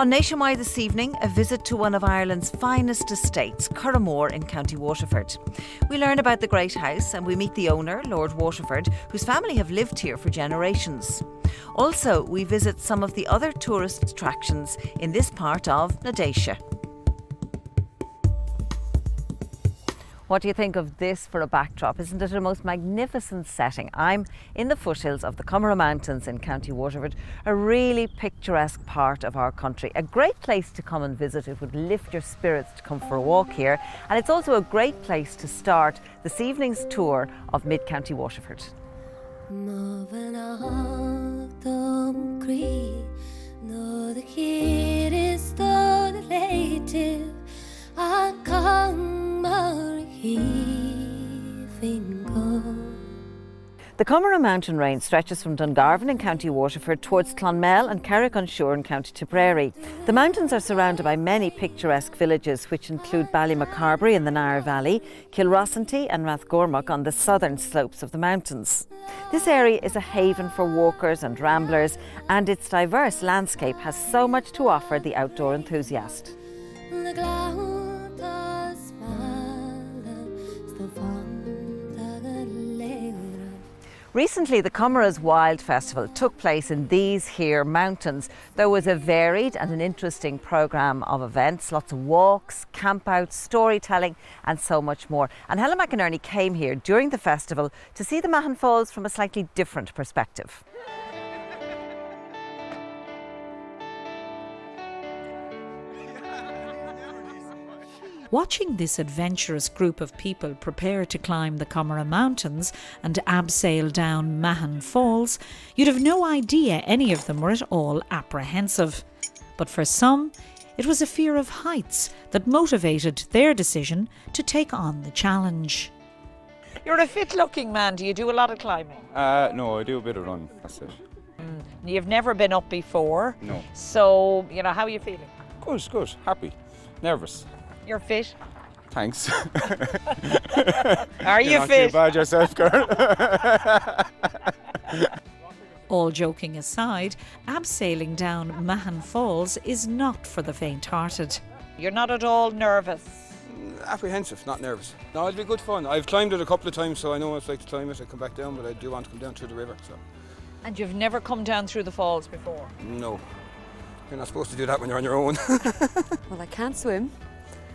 On Nationwide this evening, a visit to one of Ireland's finest estates, Curramore in County Waterford. We learn about the great house and we meet the owner, Lord Waterford, whose family have lived here for generations. Also, we visit some of the other tourist attractions in this part of Nadeisha. What do you think of this for a backdrop? Isn't it a most magnificent setting? I'm in the foothills of the County Mountains in County Waterford, a really picturesque part of our country. A great place to come and visit. It would lift your spirits to come for a walk here. And it's also a great place to start this evening's tour of Mid-County Waterford. The County mountain range stretches from Dungarvan in County Waterford towards Clonmel and Carrick-on-Suir in County Tipperary. The mountains are surrounded by many picturesque villages which include Ballymacarbery in the Nair Valley, Kilrossenty and Rathgormack on the southern slopes of the mountains. This area is a haven for walkers and ramblers, and its diverse landscape has so much to offer the outdoor enthusiast. Recently, the Comoras Wild Festival took place in these here mountains. There was a varied and an interesting programme of events, lots of walks, campouts, storytelling and so much more. And Helen McInerney came here during the festival to see the Mahon Falls from a slightly different perspective. Watching this adventurous group of people prepare to climb the Comoras Mountains and abseil down Mahon Falls, you'd have no idea any of them were at all apprehensive. But for some, it was a fear of heights that motivated their decision to take on the challenge. You're a fit-looking man. Do you do a lot of climbing? No, I do a bit of running, that's it. You've never been up before? No. So, how are you feeling? Good, happy, nervous. You're fit? Thanks. Are you not fit? Too bad yourself, girl. All joking aside, abseiling down Mahon Falls is not for the faint-hearted. You're not at all nervous? Apprehensive, not nervous. No, it'll be good fun. I've climbed it a couple of times, so I know what it's like to climb it and come back down, but I do want to come down through the river. So. And you've never come down through the falls before? No. You're not supposed to do that when you're on your own. Well, I can't swim.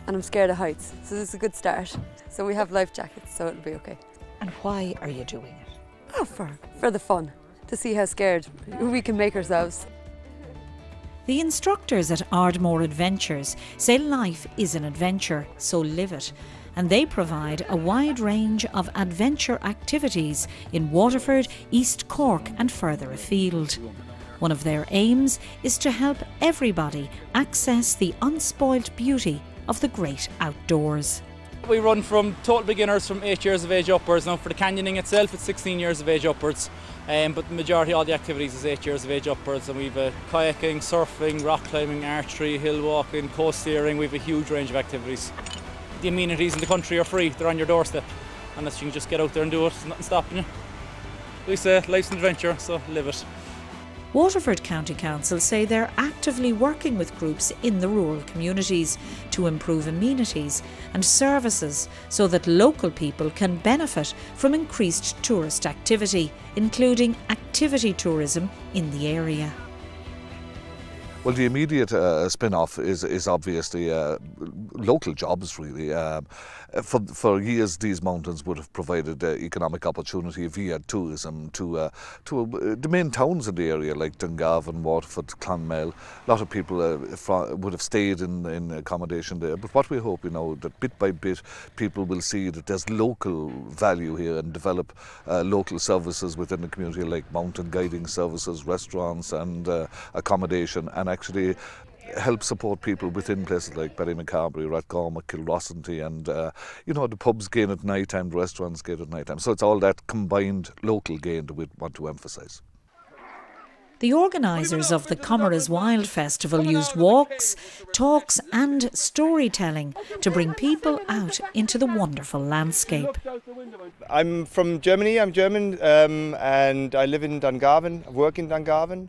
And I'm scared of heights, so this is a good start. So we have life jackets, so it'll be okay. And why are you doing it? Oh, for the fun, to see how scared we can make ourselves. The instructors at Ardmore Adventures say life is an adventure, so live it. And they provide a wide range of adventure activities in Waterford, East Cork and further afield. One of their aims is to help everybody access the unspoilt beauty of the great outdoors. We run from total beginners from 8 years of age upwards. Now for the canyoning itself it's 16 years of age upwards, but the majority of all the activities is 8 years of age upwards, and we've kayaking, surfing, rock climbing, archery, hill walking, coast steering. We've a huge range of activities. The amenities in the country are free, they're on your doorstep, unless you can just get out there and do it, there's nothing stopping you. We say life's an adventure, so live it. Waterford County Council say they're actively working with groups in the rural communities to improve amenities and services so that local people can benefit from increased tourist activity, including activity tourism in the area. Well, the immediate spin-off is obviously local jobs, really. For years, these mountains would have provided economic opportunity via tourism to the main towns in the area, like Dungarvan, Waterford, Clonmel. A lot of people would have stayed in accommodation there. But what we hope, that bit by bit, people will see that there's local value here and develop local services within the community, like mountain guiding services, restaurants and accommodation, and actually help support people within places like Ballymacarbery, Rathgormack, Kilrossenty, and the pubs gain at night time, the restaurants gain at night time. So it's all that combined local gain that we want to emphasise. The organisers of the Comoras Wild Festival used walks, talks and storytelling to bring people out into the wonderful landscape. I'm from Germany, I'm German, and I live in Dungarvan, I work in Dungarvan.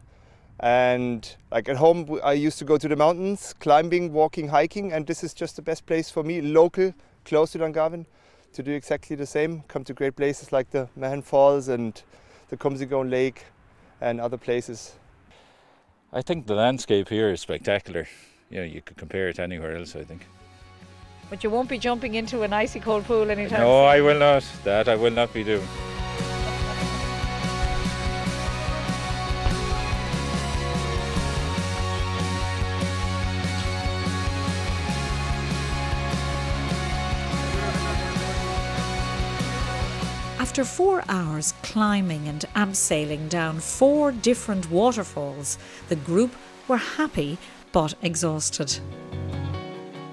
And like at home, I used to go to the mountains, climbing, walking, hiking, and this is just the best place for me, local, close to Dungarvan, to do exactly the same. Come to great places like the Mahon Falls and the Cumsegone Lake and other places. I think the landscape here is spectacular. You know, you could compare it to anywhere else, I think. But you won't be jumping into an icy cold pool anytime No, soon. I will not. That I will not be doing. After 4 hours climbing and abseiling down 4 different waterfalls, the group were happy but exhausted.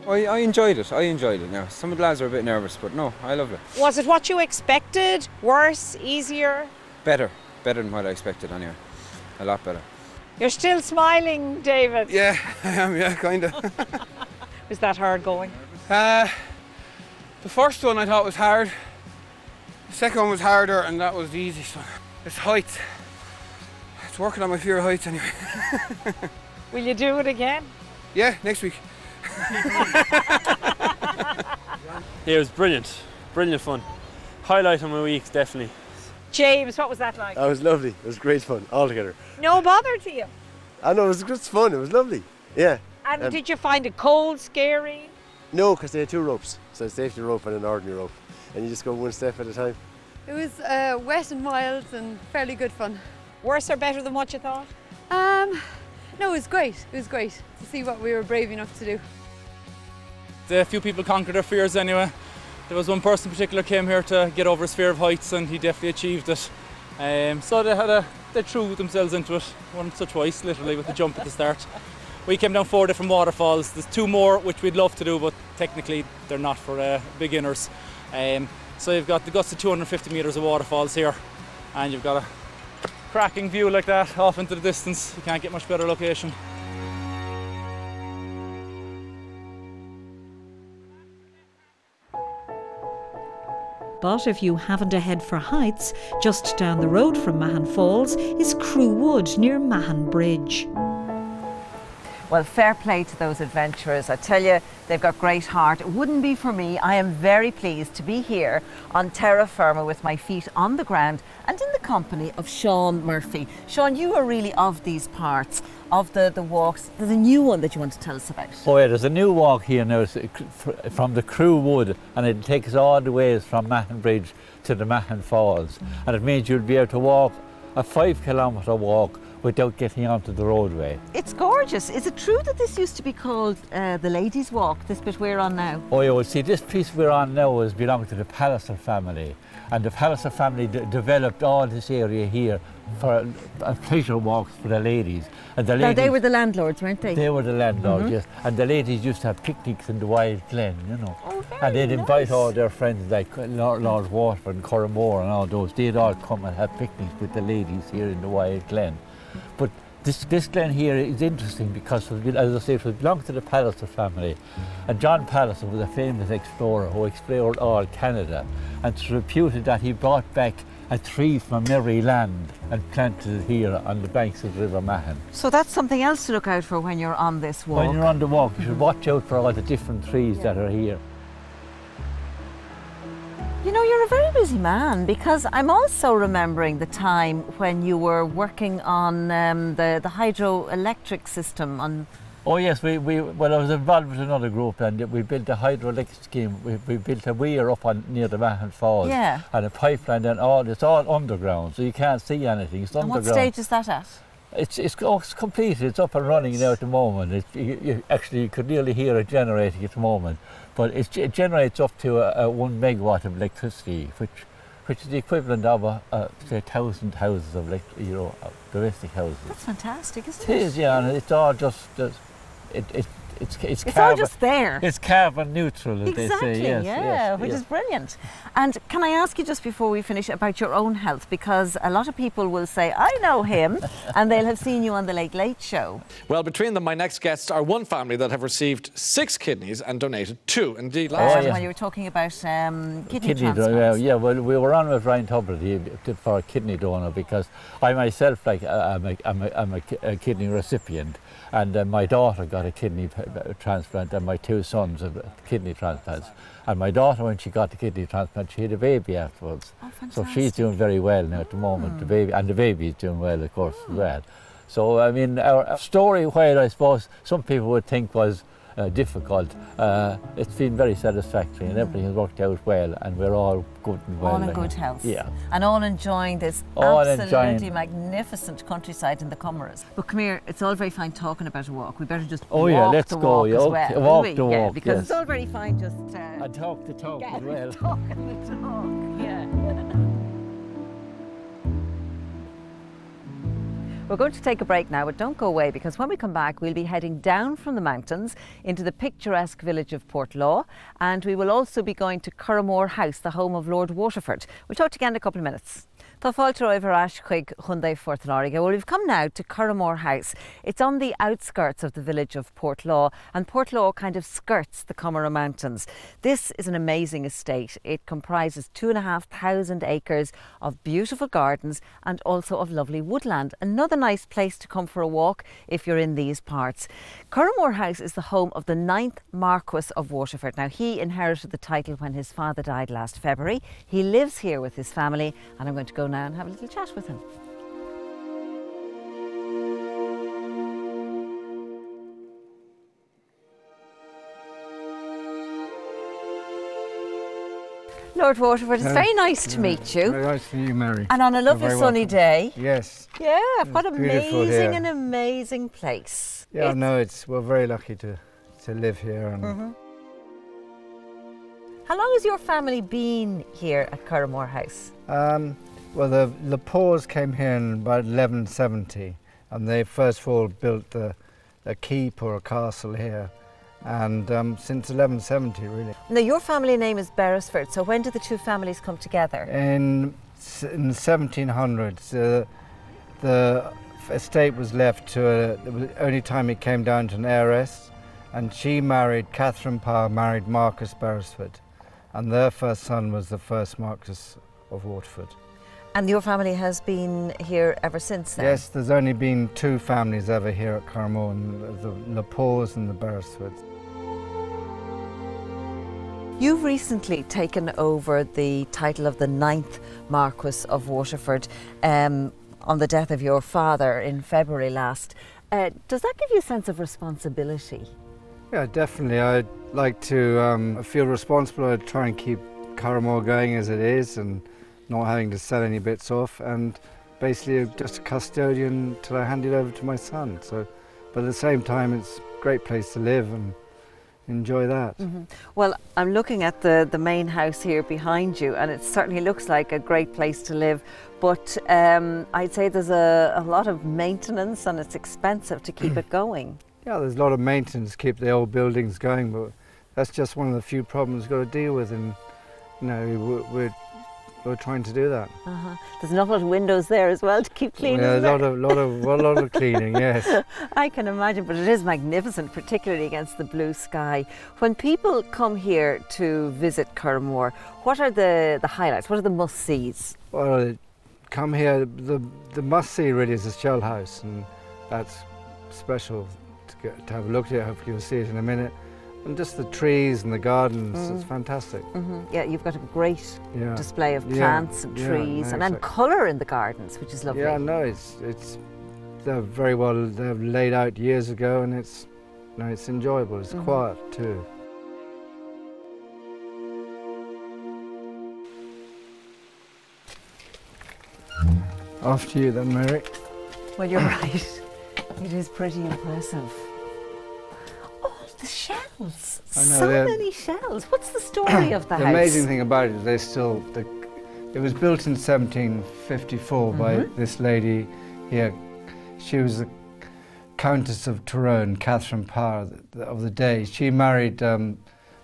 I enjoyed it. Now, some of the lads are a bit nervous, but no, I loved it. Was it what you expected? Worse? Easier? Better than what I expected anyway. A lot better. You're still smiling, David. Yeah, I am, yeah, kind of. Was that hard going? The first one I thought was hard. The second one was harder, and that was the easiest one. It's heights. It's working on my fear of heights anyway. Will you do it again? Yeah, next week. Yeah, it was brilliant. Brilliant fun. Highlight of my week, definitely. James, what was that like? That was lovely. It was great fun altogether. No bother to you? I know, it was just fun. It was lovely. Yeah. And did you find it cold, scary? No, because they had 2 ropes. So a safety rope and an ordinary rope. And you just go one step at a time. It was wet and wild and fairly good fun. Worse or better than what you thought? No, it was great. It was great to see what we were brave enough to do. A few people conquered their fears anyway. There was one person in particular came here to get over his fear of heights, and he definitely achieved it. So they threw themselves into it once or twice, literally, with the jump at the start. We came down 4 different waterfalls. There's 2 more which we'd love to do, but technically they're not for beginners. So you've got the guts of 250 metres of waterfalls here, and you've got a cracking view like that off into the distance. You can't get much better location. But if you haven't a head for heights, just down the road from Mahon Falls is Crew Wood near Mahon Bridge. Well, fair play to those adventurers. I tell you, they've got great heart. It wouldn't be for me. I am very pleased to be here on terra firma with my feet on the ground and in the company of Sean Murphy. Sean, you are really of these parts, of the walks. There's a new one that you want to tell us about. Oh yeah, there's a new walk here now from the Crew Wood, and it takes us all the ways from Mahon Bridge to the Mahon Falls. And it means you'll be able to walk a 5-kilometre walk without getting onto the roadway. It's gorgeous. Is it true that this used to be called the Ladies' Walk, this bit we're on now? Oh yeah, well see, this piece we're on now is belonging to the Palliser family, and the Palliser family developed all this area here for pleasure walks for the ladies. And the ladies, now they were the landlords, weren't they? They were the landlords, yes. And the ladies used to have picnics in the Wild Glen, you know. Oh, very and they'd nice. invite all their friends like Lord Waterford and Corrimore and all those. They'd all come and have picnics with the ladies here in the Wild Glen. But this glen here is interesting because, as I say, it belonged to the Palliser family. And John Palliser was a famous explorer who explored all Canada. And it's reputed that he brought back a tree from every land and planted it here on the banks of the River Mahon. So that's something else to look out for when you're on this walk. When you're on the walk, you should watch out for all the different trees that are here. You know, you're a very busy man, because I'm also remembering the time when you were working on the hydroelectric system on. Oh yes, well I was involved with another group, and we built a hydroelectric scheme. We built a weir up near the Mahon Falls, yeah, and a pipeline, and it's all underground, so you can't see anything. It's underground. And what stage is that at? It's completed. It's up and running now at the moment. You could nearly hear it generating at the moment, but it generates up to 1 megawatt of electricity, which is the equivalent of say 1,000 houses of domestic houses. That's fantastic, isn't it? It is, yeah, and it's all just It's all just there. It's carbon neutral, as exactly, they say. Yes, yeah, which is brilliant. And can I ask you just before we finish about your own health? Because a lot of people will say, I know him, and they'll have seen you on the Late Late Show. Well, between them, my next guests are one family that have received 6 kidneys and donated 2. Indeed, last When you were talking about kidney transplants. Yeah, well, we were on with Ryan Tubridy for a kidney donor because I myself, I'm a kidney recipient, and my daughter got a kidney transplant, and my 2 sons have kidney transplants. And my daughter, when she got the kidney transplant, she had a baby afterwards. Oh, so she's doing very well now at the moment. The baby is doing well, of course, as well. So I mean, our story, while I suppose some people would think was difficult, it's been very satisfactory, and everything has worked out well, and we're all good and well. All in good health. Yeah. And all enjoying this absolutely magnificent countryside in the Comoros. But come here, it's all very fine talking about a walk. We better just walk the walk as well. Walk the walk, because it's all very fine just... and talk the talk as well. Talk the talk, yeah. We're going to take a break now, but don't go away, because when we come back we'll be heading down from the mountains into the picturesque village of Portlaw, and we will also be going to Curramore House, the home of Lord Waterford. We'll talk to you again in a couple of minutes. Tá fáilte roimh ar ais chuig Hyundai Fort Láirge. Well, we've come now to Curramore House. It's on the outskirts of the village of Portlaw, and Portlaw kind of skirts the Comeragh Mountains. This is an amazing estate. It comprises 2,500 acres of beautiful gardens and also of lovely woodland. Another nice place to come for a walk if you're in these parts. Curramore House is the home of the 9th Marquess of Waterford. Now, he inherited the title when his father died last February. He lives here with his family, and I'm going to go now and have a little chat with him. Lord Waterford, it's very nice to meet you. Very nice to meet you, Mary. And on a lovely sunny day. Yes. Yeah, what an amazing place. Yeah, no, we're very lucky to live here. And How long has your family been here at Curramore House? Well, the Lepores came here in about 1170, and they first of all built a keep or a castle here, and since 1170 really. Now, your family name is Beresford, so when did the two families come together? In 1700s, the estate was left to the only time it came down to an heiress, and she married, Catherine Parr married Marcus Beresford, and their first son was the first Marquess of Waterford. And your family has been here ever since then? Yes, there's only been 2 families ever here at Curramore, the Lepores and the Beresfords. You've recently taken over the title of the 9th Marquess of Waterford on the death of your father in February last. Does that give you a sense of responsibility? Yeah, definitely. I'd like to feel responsible. I'd try and keep Curramore going as it is and not having to sell any bits off, and basically just a custodian till I hand it over to my son. So, but at the same time, it's a great place to live and enjoy that. Well, I'm looking at the main house here behind you, and it certainly looks like a great place to live, but I'd say there's a lot of maintenance, and it's expensive to keep it going. Yeah, there's a lot of maintenance to keep the old buildings going, but that's just one of the few problems we've got to deal with, and you know, we're trying to do that. There's an awful lot of windows there as well to keep cleaning. Yeah, a lot of cleaning, yes. I can imagine, but it is magnificent, particularly against the blue sky. When people come here to visit Curramore, what are the highlights? What are the must-sees? Well, come here, the must-see really is the Shell House, and that's special to have a look at it. Hopefully you'll see it in a minute. And just the trees and the gardens, it's fantastic. Yeah, you've got a great display of plants and trees, and then colour in the gardens, which is lovely. Yeah, no, they're very well, they're laid out years ago, and it's enjoyable. It's quiet too. After you then, Mary. Well, you're right. It is pretty impressive. The shells! So many shells. What's the story of the house? The amazing thing about it is it was built in 1754 by this lady here. She was Countess of Tyrone, Catherine Parr of the day. She married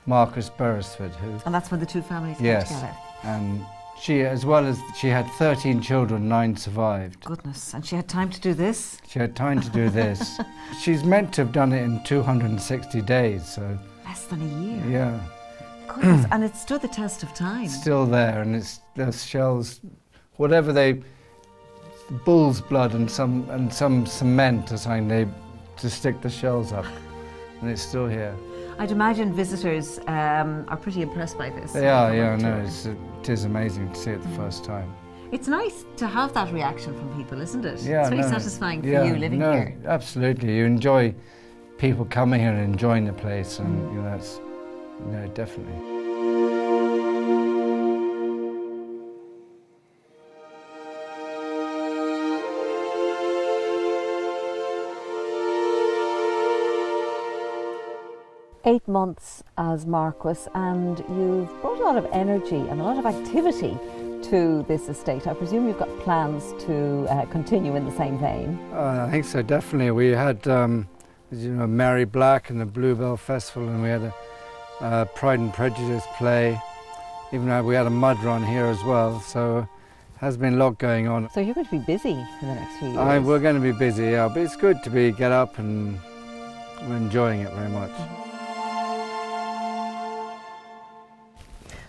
Marcus Beresford, who... And that's when the two families came together? And she, as well as she had 13 children, 9 survived. Goodness, and she had time to do this? She had time to do this. She's meant to have done it in 260 days, so... Less than a year? Yeah. Goodness, and it stood the test of time. It's still there, and it's those shells, whatever they... bull's blood and some cement or something to stick the shells up, and it's still here. I'd imagine visitors are pretty impressed by this. They are, yeah, no, it is amazing to see it the first time. It's nice to have that reaction from people, isn't it? Yeah, it's very satisfying for you living here. Absolutely. You enjoy people coming here and enjoying the place, and you know, that's, no, definitely. Eight months as Marquess, and you've brought a lot of energy and a lot of activity to this estate. I presume you've got plans to continue in the same vein. I think so, definitely. We had, you know, Mary Black and the Bluebell Festival, and we had a Pride and Prejudice play. Even though we had a mud run here as well, so has been a lot going on. So you're going to be busy for the next few years? We're going to be busy, yeah, but it's good to get up, and we're enjoying it very much.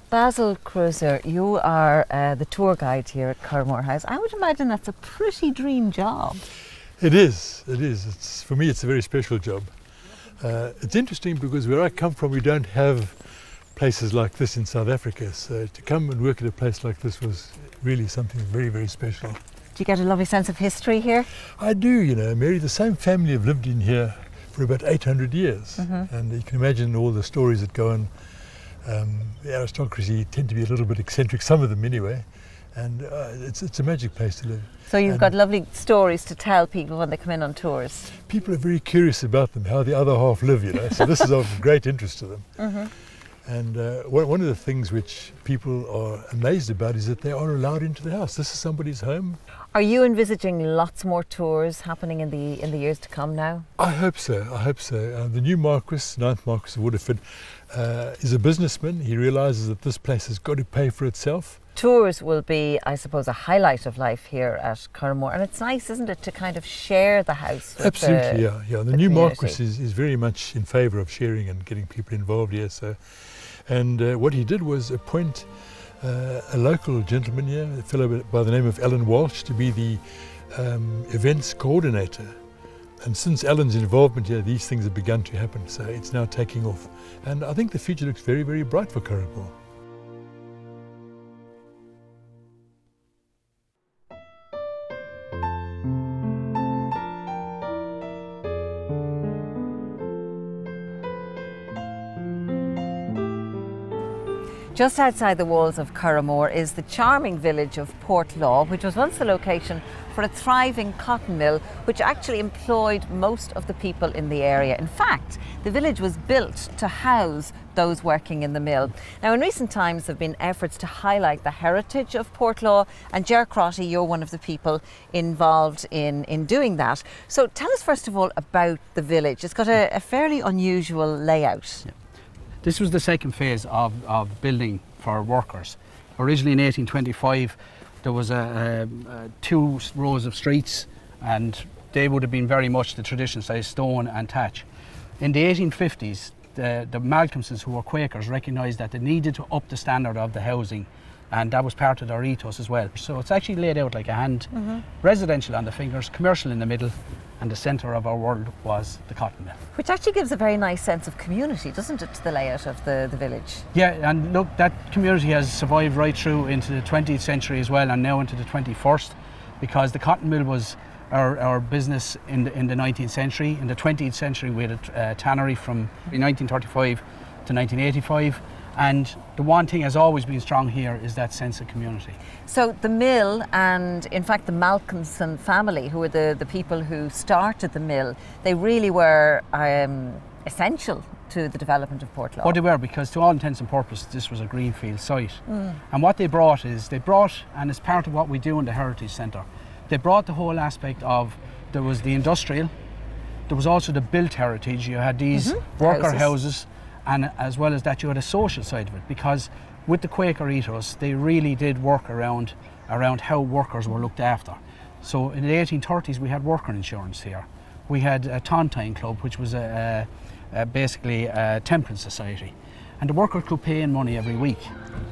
Basil Cruiser, you are the tour guide here at Curramore House. I would imagine that's a pretty dream job. It is, it is. For me, it's a very special job. It's interesting because where I come from, we don't have places like this in South Africa. So to come and work at a place like this was really something very, very special. Do you get a lovely sense of history here? I do, you know, Mary. The same family have lived in here for about 800 years. And you can imagine all the stories that go on. The aristocracy tend to be a little bit eccentric, some of them anyway, and it's a magic place to live. So you've got lovely stories to tell people when they come in on tours. People are very curious about them, how the other half live, you know, so this is of great interest to them. And one of the things which people are amazed about is that they are allowed into the house. This is somebody's home. Are you envisaging lots more tours happening in the years to come now? I hope so, I hope so. The new Marquess, 9th Marquess of Waterford, is a businessman. He realises that this place has got to pay for itself. Tours will be, I suppose, a highlight of life here at Curramore, and it's nice, isn't it, to kind of share the house with Absolutely, yeah. The new community. Marquess is very much in favour of sharing and getting people involved here. So, and what he did was appoint a local gentleman here, a fellow by the name of Alan Walsh, to be the events coordinator. And since Alan's involvement here, these things have begun to happen, so it's now taking off. And I think the future looks very, very bright for Curramore. Just outside the walls of Curramore is the charming village of Portlaw, which was once the location for a thriving cotton mill, which actually employed most of the people in the area. In fact, the village was built to house those working in the mill. Now, in recent times, there have been efforts to highlight the heritage of Portlaw, and Ger Crotty, you're one of the people involved in doing that. So tell us first of all about the village. It's got a fairly unusual layout. Yeah. This was the second phase of building for workers. Originally in 1825 there was 2 rows of streets, and they would have been very much the traditional size stone and thatch. In the 1850s the Malcolmsons, who were Quakers, recognised that they needed to up the standard of the housing, and that was part of their ethos as well. So it's actually laid out like a hand, residential on the fingers, commercial in the middle, and the centre of our world was the cotton mill. Which actually gives a very nice sense of community, doesn't it, to the layout of the village? Yeah, and look, that community has survived right through into the 20th century as well, and now into the 21st, because the cotton mill was our business in the 19th century. In the 20th century we had a tannery from 1935 to 1985. And the one thing has always been strong here is that sense of community. So the mill, and in fact the Malcolmson family, who were the people who started the mill, they really were essential to the development of Portlaw. Oh, they were, because to all intents and purposes this was a greenfield site. And what they brought, and it's part of what we do in the Heritage Centre, they brought the whole aspect of, there was the industrial, There was also the built heritage. You had these worker houses, and as well as that you had a social side of it, because with the Quaker ethos they really did work around how workers were looked after. So in the 1830s we had worker insurance here. We had a Tontine Club, which was basically a temperance society, and the workers could pay in money every week,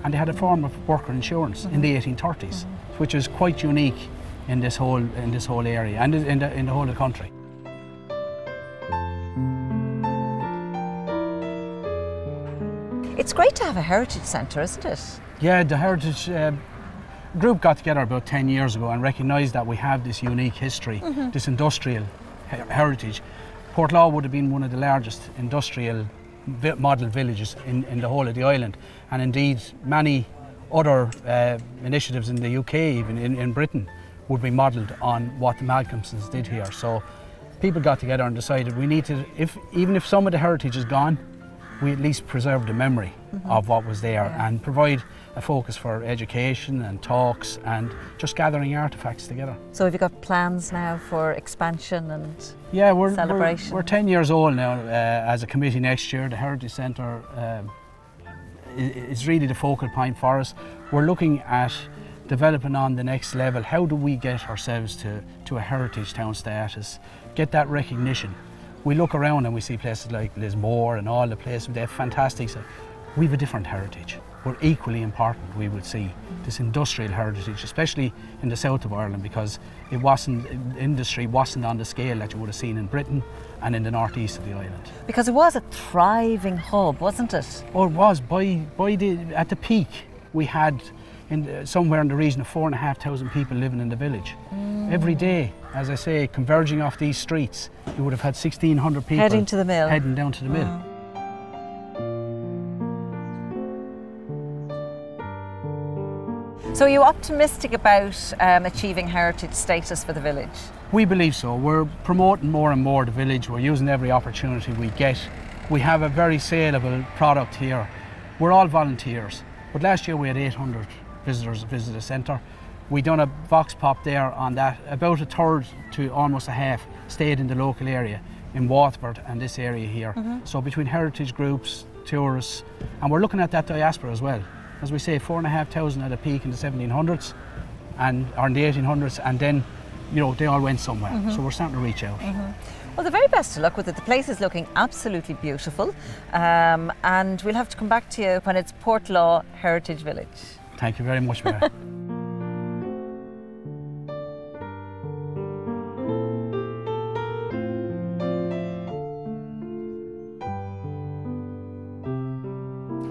and they had a form of worker insurance in the 1830s, which is quite unique in this whole area and in the whole of the country. It's great to have a heritage centre, isn't it? Yeah, the heritage group got together about 10 years ago and recognised that we have this unique history, this industrial heritage. Portlaw would have been one of the largest industrial model villages in the whole of the island, and indeed many other initiatives in the UK, even in Britain, would be modelled on what the Malcolmsons did here. So people got together and decided we need to, even if some of the heritage is gone, we at least preserve the memory of what was there and provide a focus for education and talks and just gathering artefacts together. So have you got plans now for expansion and celebration? We're 10 years old now as a committee next year. The Heritage Centre is really the focal point for us. We're looking at developing on the next level. How do we get ourselves to a heritage town status, get that recognition? We look around and we see places like Lismore and all the places, they're fantastic. So we have a different heritage. We're equally important, we would see, this industrial heritage, especially in the south of Ireland, because industry wasn't on the scale that you would have seen in Britain and in the northeast of the island. Because it was a thriving hub, wasn't it? Oh, it was. At the peak, we had somewhere in the region of 4,500 people living in the village. Every day, as I say, converging off these streets, you would have had 1,600 people heading to the mill, heading down to the mill. So are you optimistic about achieving heritage status for the village? We believe so. We're promoting more and more the village. We're using every opportunity we get. We have a very saleable product here. We're all volunteers, but last year we had 800 visitors visit the centre. We done a vox pop there on that. About a third to almost a half stayed in the local area in Waterford and this area here. So between heritage groups, tourists, and we're looking at that diaspora as well. As we say, 4,500 at a peak in the 1700s or in the 1800s, and then they all went somewhere. So we're starting to reach out. Well, the very best of luck with it. The place is looking absolutely beautiful, and we'll have to come back to you when it's Portlaw Heritage Village. Thank you very much, Mary.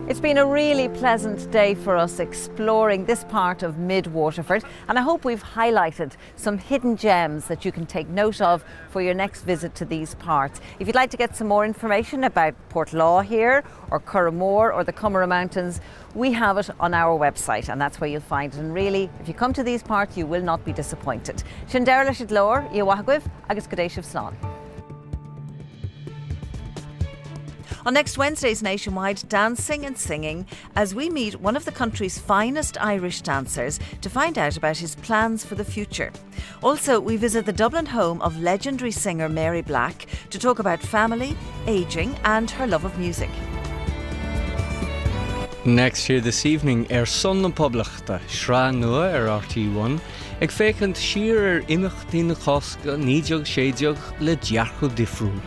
It's been a really pleasant day for us exploring this part of mid-Waterford, and I hope we've highlighted some hidden gems that you can take note of for your next visit to these parts. If you'd like to get some more information about Portlaw here, or Curramore, or the Comeragh Mountains, we have it on our website, and that's where you'll find it. And really, if you come to these parts, you will not be disappointed. Shindeira leis lór, Iwahagwiv, agus Gadeshiv Slán. On next Wednesday's Nationwide, dancing and singing as we meet one of the country's finest Irish dancers to find out about his plans for the future. Also, we visit the Dublin home of legendary singer Mary Black to talk about family, ageing and her love of music. Next year this evening, son na poblachta, Shra nua RTE1, ag fécant siar imach dina chosca, nídeog séideog le diarchu difriúil.